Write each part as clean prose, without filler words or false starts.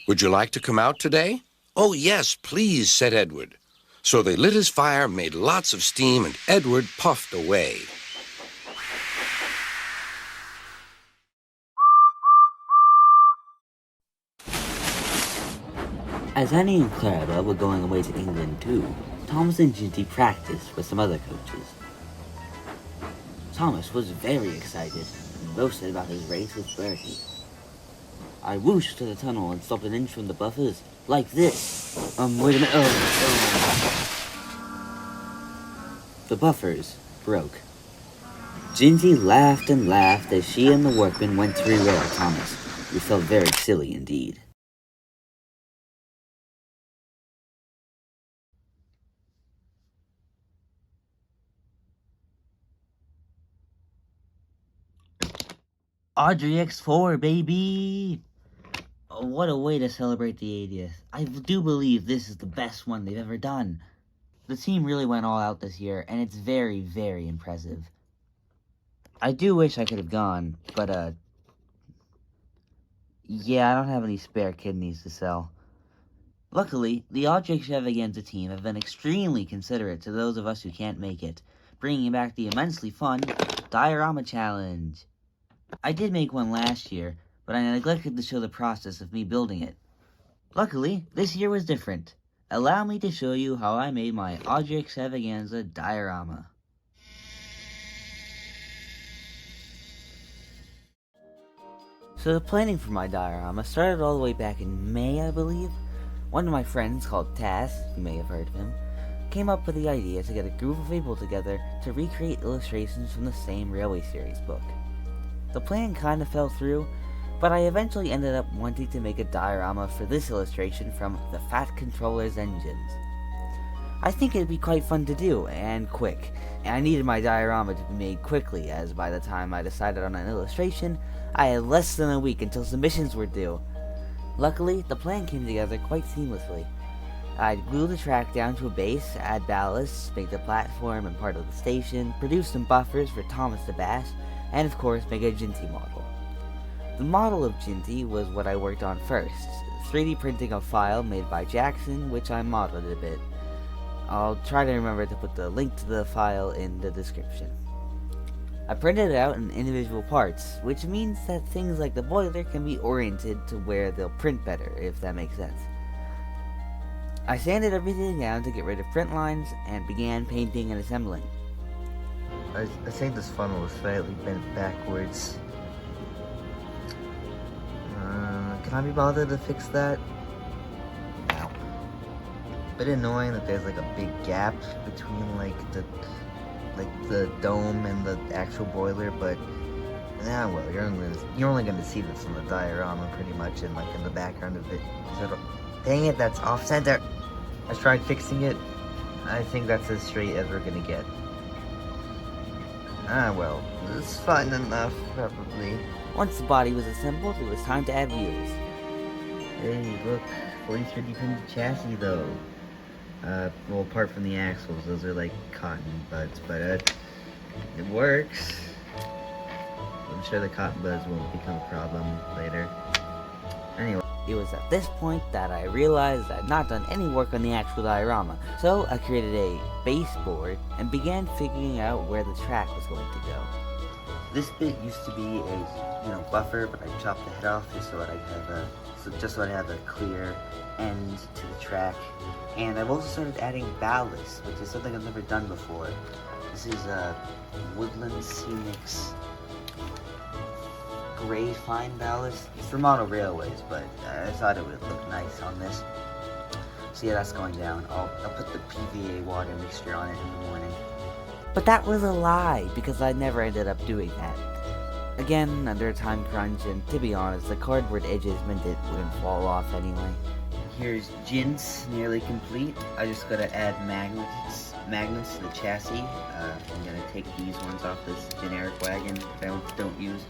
Would you like to come out today? Oh, yes, please, said Edward. So they lit his fire, made lots of steam, and Edward puffed away. As Annie and Clara were going away to England too, Thomas and Ginty practiced with some other coaches. Thomas was very excited and boasted about his race with Bertie. I whooshed to the tunnel and stopped an inch from the buffers, like this. Wait a minute. The buffers broke. Ginty laughed and laughed as she and the workmen went to re-rail Thomas, who felt very silly indeed. Awdry X4, baby! Oh, what a way to celebrate the 80th. I do believe this is the best one they've ever done. The team really went all out this year, and it's very, very impressive. I do wish I could have gone, but, yeah, I don't have any spare kidneys to sell. Luckily, the Awdry Extravaganza team have been extremely considerate to those of us who can't make it, bringing back the immensely fun Diorama Challenge. I did make one last year, but I neglected to show the process of me building it. Luckily, this year was different. Allow me to show you how I made my Awdry Extravaganza diorama. So the planning for my diorama started all the way back in May, I believe. One of my friends, called Tass, you may have heard of him, came up with the idea to get a group of people together to recreate illustrations from the same Railway Series book. The plan kinda fell through, but I eventually ended up wanting to make a diorama for this illustration from the Fat Controller's engines. I think it'd be quite fun to do, and quick, and I needed my diorama to be made quickly, as by the time I decided on an illustration, I had less than a week until submissions were due. Luckily, the plan came together quite seamlessly. I'd glue the track down to a base, add ballast, make the platform and part of the station, produce some buffers for Thomas to bash, and of course make a Ginty model. The model of Ginty was what I worked on first, 3D printing a file made by Jackson, which I modeled a bit. I'll try to remember to put the link to the file in the description. I printed it out in individual parts, which means that things like the boiler can be oriented to where they'll print better, if that makes sense. I sanded everything down to get rid of print lines and began painting and assembling. I think this funnel is slightly bent backwards. Can I be bothered to fix that? Ow. Bit annoying that there's like a big gap between like the dome and the actual boiler, but well, you're only gonna see this in the diorama pretty much, and like in the background of it. So, dang it, that's off center. I tried fixing it. I think that's as straight as we're gonna get. Well, it's fine enough, probably. Once the body was assembled, it was time to add wheels. Hey, look, fully 3D printed chassis though. Well, apart from the axles, those are like cotton buds, but it works. I'm sure the cotton buds won't become a problem later. Anyway. It was at this point that I realized I'd not done any work on the actual diorama, so I created a baseboard and began figuring out where the track was going to go. This bit used to be a buffer, but I chopped the head off just so I'd have a clear end to the track. And I've also started adding ballast, which is something I've never done before. This is a Woodland Scenics gray fine ballast. It's for model railways, but I thought it would look nice on this. So yeah, that's going down. I'll put the PVA water mixture on it in the morning. But that was a lie, because I never ended up doing that. Again, under a time crunch, and to be honest, the cardboard edges meant it wouldn't fall off anyway. Here's Gint's nearly complete. I just gotta add magnets to the chassis. I'm gonna take these ones off this generic wagon that I don't use.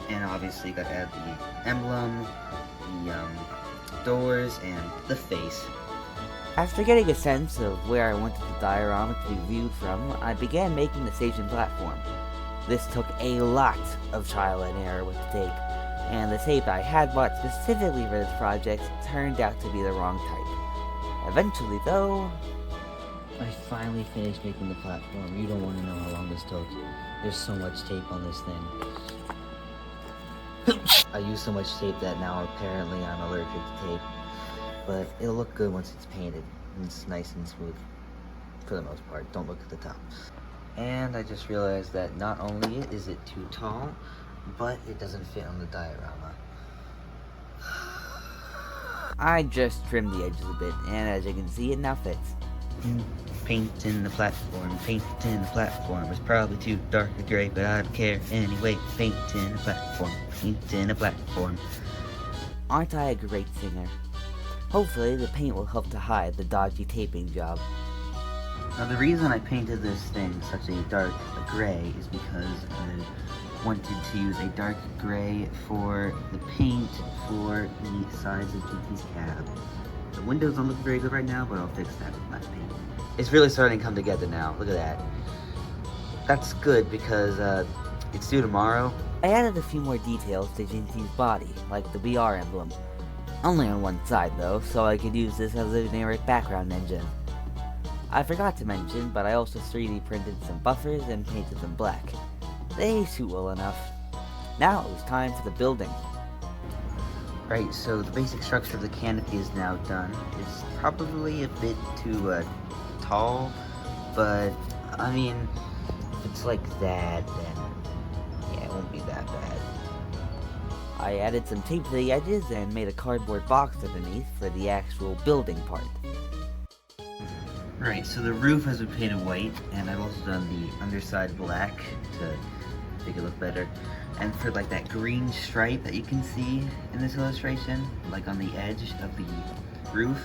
And obviously gotta add the emblem, the doors, and the face. After getting a sense of where I wanted the diorama to be viewed from, I began making the station platform. This took a lot of trial and error with the tape, and the tape I had bought specifically for this project turned out to be the wrong type. Eventually, though, I finally finished making the platform. You don't want to know how long this took. There's so much tape on this thing. I used so much tape that now apparently I'm allergic to tape. But it'll look good once it's painted. And it's nice and smooth. For the most part. Don't look at the top. And I just realized that not only is it too tall, but it doesn't fit on the diorama. I just trimmed the edges a bit, and as you can see, it now fits. Painting the platform, painting the platform. It's probably too dark or gray, but I don't care anyway. Painting the platform, painting the platform. Aren't I a great singer? Hopefully, the paint will help to hide the dodgy taping job. Now the reason I painted this thing such a dark gray is because I wanted to use a dark gray for the paint for the sides of Ginty's cab. The windows don't look very good right now, but I'll fix that with matte paint. It's really starting to come together now. Look at that. That's good because it's due tomorrow. I added a few more details to Ginty's body, like the BR emblem. Only on one side though, so I could use this as a generic background engine. I forgot to mention, but I also 3D printed some buffers and painted them black. They suit well enough. Now it was time for the building. Right, so the basic structure of the canopy is now done. It's probably a bit too tall, but I mean, if it's like that, then yeah, it won't be that bad. I added some tape to the edges and made a cardboard box underneath for the actual building part. Right, so the roof has been painted white, and I've also done the underside black to make it look better. And for like that green stripe that you can see in this illustration, like on the edge of the roof,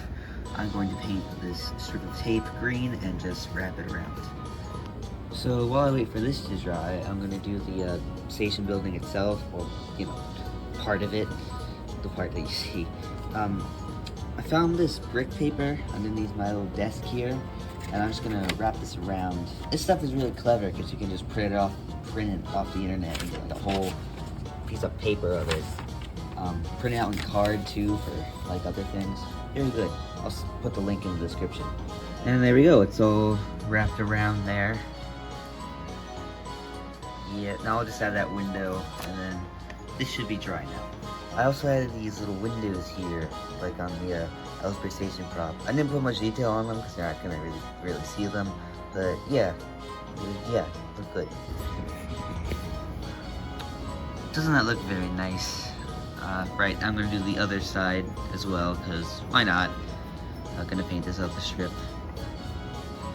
I'm going to paint this strip of tape green and just wrap it around. So while I wait for this to dry, I'm going to do the station building itself, or, you know, part of it, the part that you see. I found this brick paper underneath my little desk here, and I'm just gonna wrap this around. This stuff is really clever because you can just print it off the internet and get like a whole piece of paper of it. Print it out in card too for like other things. Very good. I'll put the link in the description. And there we go. It's all wrapped around there. Yeah. Now I'll just add that window, and then this should be dry now. I also added these little windows here, like on the Awdry station prop. I didn't put much detail on them because you're not gonna really see them, but yeah, look good. Doesn't that look very nice? Right, I'm gonna do the other side as well, because why not? I'm gonna paint this out the strip.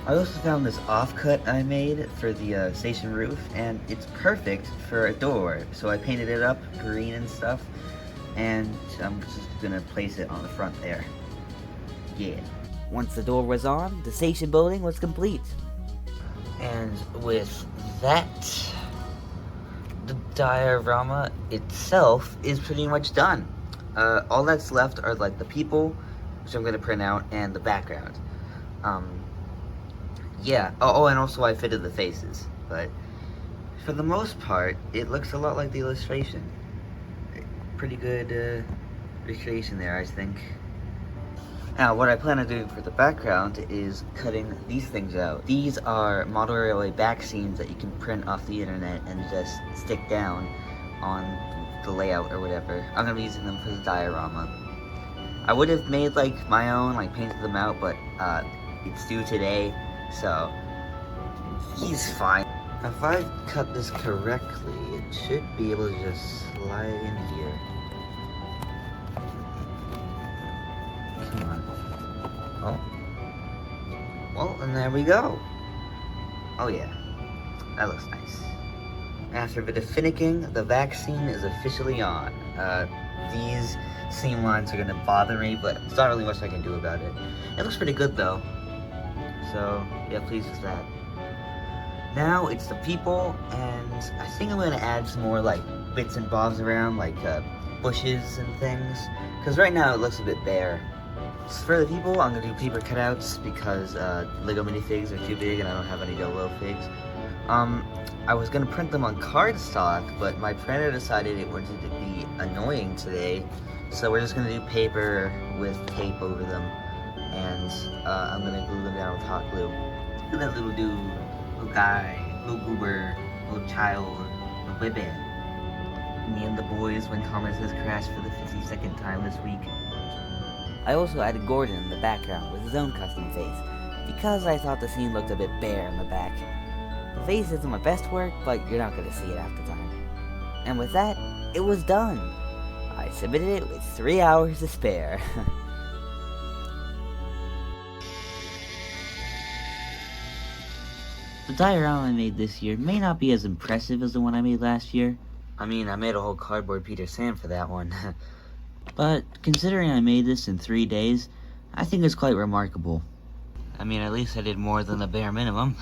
I also found this offcut I made for the station roof, and it's perfect for a door. So I painted it up green and stuff, and I'm just gonna place it on the front there. Yeah. Once the door was on, the station building was complete. And with that, the diorama itself is pretty much done. All that's left are like the people, which I'm gonna print out, and the background. Yeah. Oh, and also I fitted the faces, but for the most part, it looks a lot like the illustration. Pretty good recreation there, I think. Now, what I plan on doing for the background is cutting these things out. These are model railway back scenes that you can print off the internet and just stick down on the layout or whatever. I'm gonna be using them for the diorama. I would have made like my own, like painted them out, but it's due today, so he's fine. If I cut this correctly, it should be able to just slide in here. Come on. Oh. Well, and there we go. Oh yeah, that looks nice. After a bit of finicking, the vaccine is officially on. These seam lines are gonna bother me, but there's not really much I can do about it. It looks pretty good though. So, yeah, pleased with that. Now it's the people, and I think I'm gonna add some more like bits and bobs around, like bushes and things, because right now it looks a bit bare. So for the people, I'm gonna do paper cutouts because Lego minifigs are too big and I don't have any Dolo figs. I was gonna print them on cardstock, but my printer decided it wanted to be annoying today, so we're just gonna do paper with tape over them, and I'm gonna glue them down with hot glue. Look at that little dude, little guy, little goober, little child, little baby. Me and the boys when Thomas has crashed for the 52nd time this week. I also added Gordon in the background with his own custom face, because I thought the scene looked a bit bare in the back. The face isn't my best work, but you're not going to see it half the time. And with that, it was done. I submitted it with 3 hours to spare. The diorama I made this year may not be as impressive as the one I made last year, I mean, I made a whole cardboard Peter Sam for that one. but considering I made this in 3 days, I think it's quite remarkable. I mean, at least I did more than the bare minimum.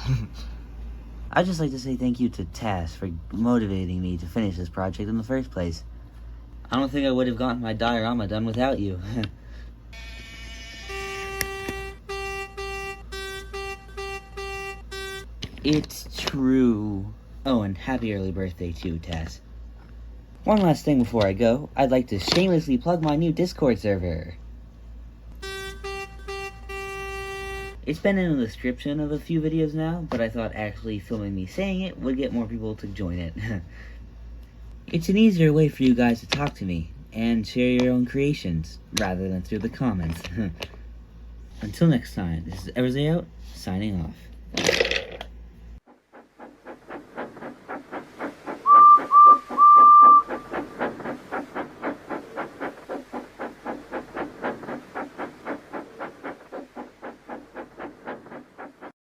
I'd just like to say thank you to Taz for motivating me to finish this project in the first place. I don't think I would have gotten my diorama done without you. It's true. Oh, and happy early birthday too, Taz. One last thing before I go, I'd like to shamelessly plug my new Discord server. It's been in the description of a few videos now, but I thought actually filming me saying it would get more people to join it. It's an easier way for you guys to talk to me and share your own creations, rather than through the comments. Until next time, this is EdwardsDayOut, signing off.